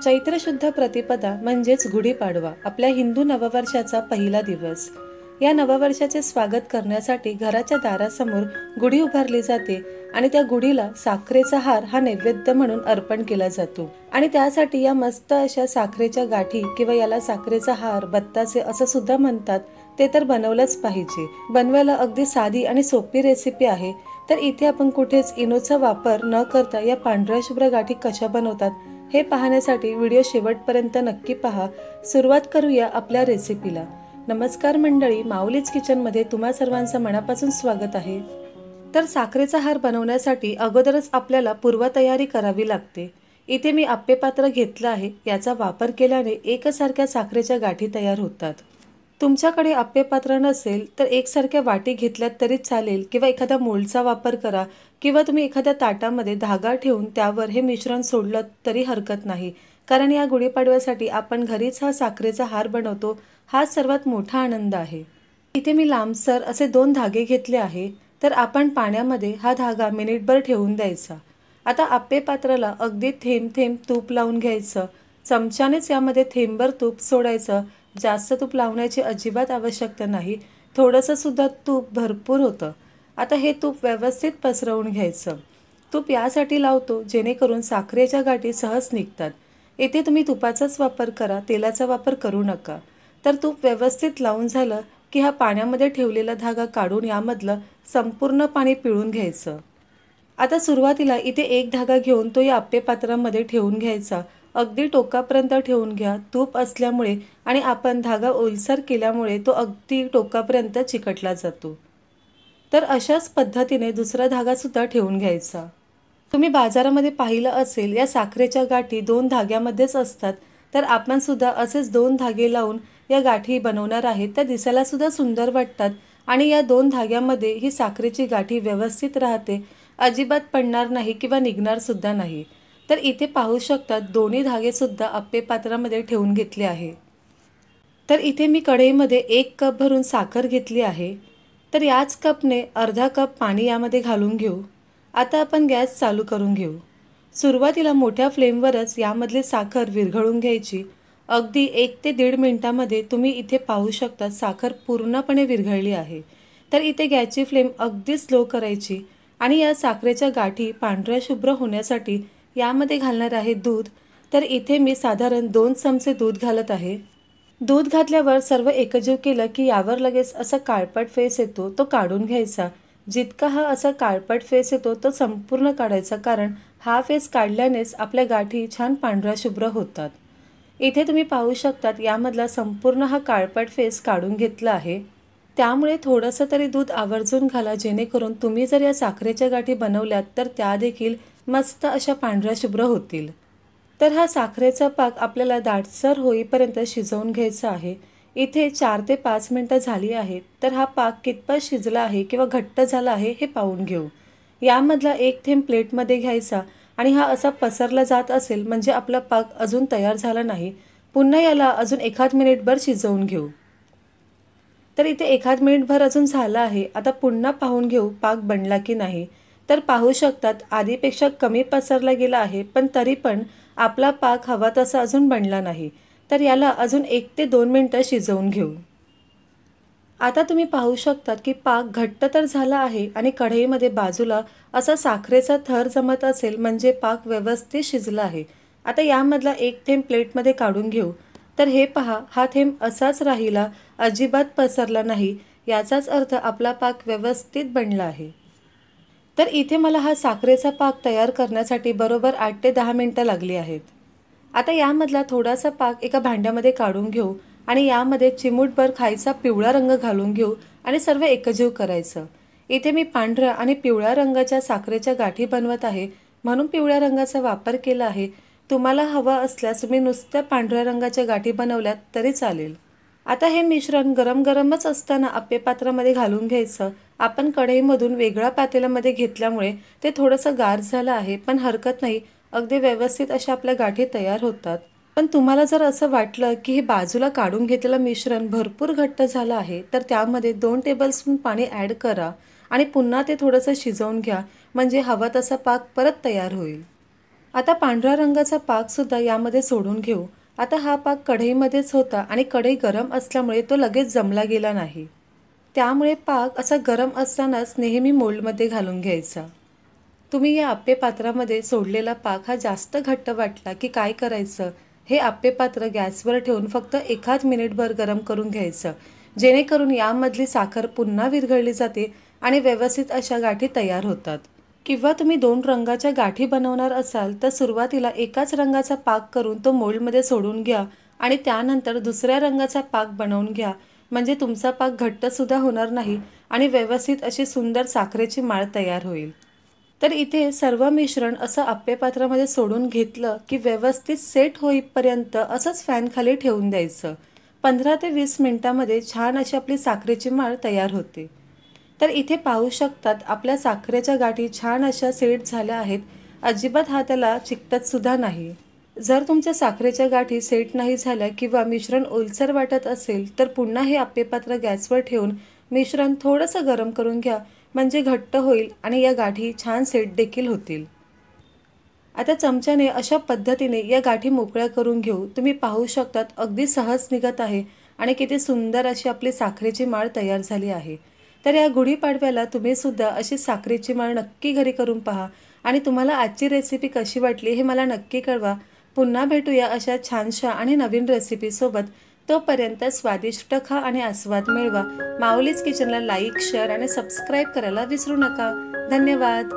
चैत्र शुद्ध प्रतिपदा म्हणजेच गुढीपाडवा आपल्या हिंदू नववर्षाचा पहिला दिवस। या नववर्षाचे स्वागत करण्यासाठी घराच्या दारासमोर गुढी उभारली जाते आणि त्या गुढीला साखरेचा हार हा नैवेद्य म्हणून अर्पण केला जातो। आणि त्यासाठी या मस्त अशा साखरेच्या गाठी किंवा याला साखरेचा हार बत्तासे असं सुद्धा म्हणतात ते तर बनवलंच पाहिजे। बनवायला अगदी साधी आणि सोपी रेसिपी आहे। तर इथे आपण कुठेच इनोचा वापर न करता या पांढऱ्या शुभ्र गाठी कशा बनवतात हे पाहण्यासाठी व्हिडिओ शेवटपर्यंत नक्की पहा। सुरुवात करूया आपल्या रेसिपीला। नमस्कार मंडळी, माऊलीज किचनमध्ये तुम्हा सर्वांचं मनापासून स्वागत आहे। तर साखरेचा हार बनवण्यासाठी अगोदरच आपल्याला पूर्वतयारी करावी लागते। इथे मी आप्पे पात्र घेतलं आहे। याचा वापर केल्याने एकसारख्या साखरेच्या गाठी तयार होतात। तुमच्याकडे आप्पे पात्र नसेल तर एकसारख्या वाटी घेतल्यात तरी चालेल किंवा एखाद्या मोल्डचा वापर करा किंवा तुम्ही एखाद्या ताटामध्ये धागा ठेवून त्यावर हे मिश्रण सोडलं तरी हरकत नाही। कारण या गुढीपाडव्यासाठी आपण घरीच हा साखरेचा हार बनवतो, हा सर्वात मोठा आनंद आहे। इथे मी लांबसर असे 2 धागे घेतले आहे। तर आपण पाण्यामध्ये हा धागा मिनिटभर ठेवून द्यायचा। आता आप्पे पात्राला अगदी थेंब थेंब तूप लावून घ्यायचं। चमच्यानेच यामध्ये थेंबभर तूप सोडायचं। जास्त तूप लावण्याची अजिबात आवश्यकता नाही, थोडंसं सुद्धा तूप भरपूर होतं। आता हे तूप व्यवस्थित पसरवून घ्यायचं। तूप यासाठी लावतो जेणेकरून साखरेच्या गाठी सहज निघतात। इथे तुम्ही तुपाचाच वापर करा, तेलाचा वापर करू नका। तर तूप व्यवस्थित लावून झालं की हा पाण्यामध्ये ठेवलेला धागा काढून यामधलं संपूर्ण पाणी पिळून घ्यायचं। आता सुरुवातीला इथे एक धागा घेऊन तो या आप्पे पात्रामध्ये ठेवून घ्यायचा। अगदी टोकापर्यंत ठेवून घ्या, तूप असल्यामुळे आणि आपण धागा ओलसर केल्यामुळे तो अगदी टोकापर्यंत चिकटला जातो। तर अशाच पद्धतीने दुसरा धागा सुद्धा ठेवून घ्यायचा। तुम्ही बाजारामध्ये पाहिलं असेल या साखरेच्या गाठी 2 धाग्यामध्येच असतात। तर आपण सुद्धा असेच 2 धागे लावून या गाठी बनवणार आहेत। त्या दिसायला सुद्धा सुंदर वाटतात आणि या 2 धाग्यामध्ये ही साखरेची गाठी व्यवस्थित राहते, अजिबात पडणार नाही किंवा निघणार सुद्धा नाही। तर इथे पाहू शकतात दोन्ही धागे सुद्धा आप्पे पात्रामध्ये ठेवून घेतले आहे। तर इथे मी कढईमध्ये 1 कप भरून साखर घेतली आहे। तर याच कपने अर्धा कप पाणी यामध्ये घालून घेऊ। आता आपण गॅस चालू करून घेऊ। सुरुवातीला मोठ्या फ्लेमवरच यामधली साखर विरघळून घ्यायची। अगदी 1 ते 1.5 मिनिटामध्ये तुम्ही इथे पाहू शकता साखर पूर्णपणे विरघळली आहे। तर इथे गॅसची फ्लेम अगदी स्लो करायची आणि या साखरेच्या गाठी पांढऱ्या शुभ्र होण्यासाठी यामध्ये घालणार आहे दूध। तर इथे मी साधारण 2 चमचे दूध घालत आहे। दूध घातल्यावर सर्व एकजीव केलं की यावर लगेच असा काळपट फेस येतो, तो काढून घ्यायचा। जितका हा असा काळपट फेस येतो तो संपूर्ण काढायचा, कारण हा फेस काढल्यानेच आपल्या गाठी छान पांढऱ्या शुभ्र होतात। इथे तुम्ही पाहू शकतात यामधला संपूर्ण हा काळपट फेस काढून घेतला आहे। त्यामुळे थोडंसं तरी दूध आवर्जून घाला, जेणेकरून तुम्ही जर या साखरेच्या गाठी बनवल्यात तर त्या देखील मस्त अशा पांढऱ्या शुभ्र होतील। तर हा साखरेचा पाक आपल्याला दाटसर होईपर्यंत शिजवून घ्यायचा आहे। इथे 4 ते 5 मिनिटं झाली आहेत। तर हा पाक कितपत शिजला आहे किंवा घट्ट झाला आहे हे पाहून घेऊ। यामधला 1 थेंब प्लेटमध्ये घ्यायचा आणि हा असा पसरला जात असेल म्हणजे आपला पाक अजून तयार झाला नाही। पुन्हा याला अजून एखाद मिनिटभर शिजवून घेऊ। तर इथे एखाद मिनिटभर अजून झाला आहे। आता पुन्हा पाहून घेऊ पाक बनला की नाही। तर पाहू शकतात आधीपेक्षा कमी पसरला गेला आहे, पण तरी पण आपला पाक हवा तसा अजून बनला नाही। तर याला अजून 1 ते 2 मिनिटं शिजवून घेऊ। आता तुम्ही पाहू शकतात की पाक घट्ट तर झाला आहे आणि कढईमध्ये बाजूला असा साखरेचा थर जमत असेल म्हणजे पाक व्यवस्थित शिजला आहे। आता यामधला 1 थेंब प्लेटमध्ये काढून घेऊ। तर हे पहा, हा थेंब असाच राहिला, अजिबात पसरला नाही। याचाच अर्थ आपला पाक व्यवस्थित बनला आहे। तर इथे मला हा साखरेचा पाक तयार करण्यासाठी बरोबर 8 ते 10 मिनिटं लागली आहेत। आता यामधला थोडासा पाक एका भांड्यामध्ये काढून घेऊ आणि यामध्ये चिमूटभर खायचा पिवळा रंग घालून घेऊ आणि सर्व एकजीव करायचं। इथे मी पांढऱ्या आणि पिवळ्या रंगाच्या साखरेच्या गाठी बनवत आहे, म्हणून पिवळ्या रंगाचा वापर केला आहे। तुम्हाला हवा असल्यास तुम्ही नुसत्या पांढऱ्या रंगाच्या गाठी बनवल्यात तरी चालेल। आता हे मिश्रण गरम गरमच असताना आप्पे पात्रामध्ये घालून घ्यायचं। आपण कढईमधून वेगळ्या पातेल्यामध्ये घेतल्यामुळे ते थोडंसं गार झालं आहे, पण हरकत नाही, अगदी व्यवस्थित अशा आपल्या गाठी तयार होतात। पण तुम्हाला जर असं वाटलं की हे बाजूला काढून घेतलेलं मिश्रण भरपूर घट्ट झालं आहे तर त्यामध्ये 2 टेबलस्पून पाणी ॲड करा आणि पुन्हा ते थोडंसं शिजवून घ्या, म्हणजे हवा तसा पाक परत तयार होईल। आता पांढऱ्या रंगाचा पाक सुद्धा यामध्ये सोडून घेऊ। आता हा पाक कढईमध्येच होता आणि कढई गरम असल्यामुळे तो लगेच जमला गेला नाही। त्यामुळे पाक असा गरम असतानाच नेहमी मोल्डमध्ये घालून घ्यायचा। तुम्ही या आप्पे पात्रामध्ये सोडलेला पाक हा जास्त घट्ट वाटला की काय करायचं, हे आप्पे पात्र गॅसवर ठेवून फक्त एखाद मिनिटभर गरम करून घ्यायचं, जेणेकरून यामधली साखर पुन्हा विरघळली जाते आणि व्यवस्थित अशा गाठी तयार होतात। किंवा तुम्ही 2 रंगाच्या गाठी बनवणार असाल तर सुरुवातीला एकाच रंगाचा पाक करून तो मोल्डमध्ये सोडून घ्या आणि त्यानंतर दुसऱ्या रंगाचा पाक बनवून घ्या, म्हणजे तुमचा पाक घट्टसुद्धा होणार नाही आणि व्यवस्थित अशी सुंदर साखरेची माळ तयार होईल। तर इथे सर्व मिश्रण असं आप्पे पात्रामध्ये सोडून घेतलं की व्यवस्थित सेट होईपर्यंत असंच फॅनखाली ठेवून द्यायचं। 15 ते 20 मिनिटांमध्ये छान अशी आपली साखरेची माळ तयार होते। तर इथे पाहू शकतात आपल्या साखरेच्या गाठी छान अशा सेट झाल्या आहेत, अजिबात हा त्याला चिकटत सुद्धा नाही। जर तुमच्या साखरेच्या गाठी सेट नाही झाल्या किंवा मिश्रण ओलसर वाटत असेल तर पुन्हा हे आप्पे पात्र गॅसवर ठेवून मिश्रण थोडंसं गरम करून घ्या, म्हणजे घट्ट होईल आणि या गाठी छान सेट देखील होतील। आता चमच्याने अशा पद्धतीने या गाठी मोकळ्या करून घेऊ। तुम्ही पाहू शकतात अगदी सहज निघत आहे आणि किती सुंदर अशी आपली साखरेची माळ तयार झाली आहे। तर या गुढीपाडव्याला तुम्ही सुद्धा अशी साखरेची माळ नक्की घरी करून पहा आणि तुम्हाला आजची रेसिपी कशी वाटली हे मला नक्की कळवा। पुन्हा भेटूया अशा छानशा आणि नवीन रेसिपीसोबत। तोपर्यंत स्वादिष्ट खा आणि आस्वाद मिळवा। माऊलीज किचनला लाईक, शेअर आणि सबस्क्राईब करायला विसरू नका। धन्यवाद।